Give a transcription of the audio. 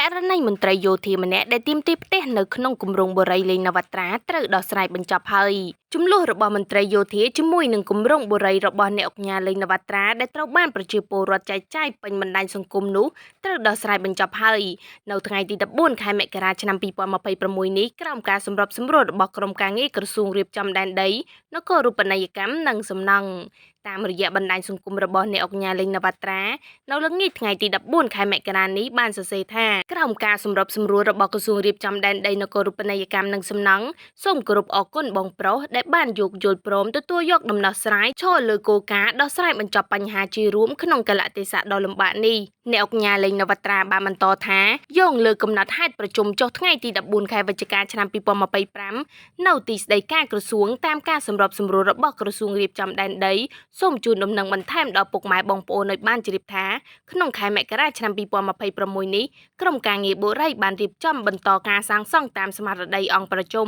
ករណីមន្ត្រីយោធាម្នាក់ដែលទាមទារផ្ទះនៅក្នុងគម្រោងបូរីលេងនវត្រាត្រូវដោះស្រាយបញ្ចប់ហើយចំនួនរបស់មន្ត្រីយោធាជាមួយនឹងគម្រោងបូរីរបស់អ្នកអង្គការលេងនវត្រាដែលត្រូវបានប្រជាពលរដ្ឋចែកចាយពេញបណ្ដាញសង្គមនោះត្រូវដោះស្រាយបញ្ចប់ហើយនៅថ្ងៃទី14ខែមករាឆ្នាំ2026នេះក្រោមការសម្របសម្រួលរបស់ក្រុមការងារក្រសួងរៀបចំដែនដីនគររូបនីយកម្មនិងសំណង់តាមរយៈបណ្ដាញសង្គមរបស់អ្នកអង្គការលេងនវត្រានៅល្ងាចថ្ងៃទី14ខែមករានេះបានសរសេរថាក្រោមការសម្របសម្រួលរបស់ក្រសួងរៀបចំដែនដីនគររូបនីយកម្មនិងសំណង់សូមគោរពអរគុណបងប្រុសដែលបានយោគយល់ព្រមទទួលយកដំណោះស្រាយឈរលើគោលការណ៍ដោះស្រាយបញ្ចប់បញ្ហាជារួមក្នុងកលៈទេសៈដ៏លំបាកនេះអ្នកអង្គការលេងនវត្រាបានបន្តថាយោងលើកំណត់ហេតុប្រជុំចុះថ្ងៃទី14ខែវិច្ឆិកាឆ្នាំ2025នៅទីស្តីការក្រសួងតាមការសម្របសម្រួលរបស់ក្រសួងរៀបចំដែនដីសូមជូនដំណឹងបន្ថែមដល់ពុកម៉ែបងប្អូនឲ្យបានជ្រាបថាក្នុងខែមករាឆ្នាំ2026នេះក្រុមការងារបូរីបានរៀបចំបន្តការសាងសង់តាមស្មារតីអង្គប្រជុំ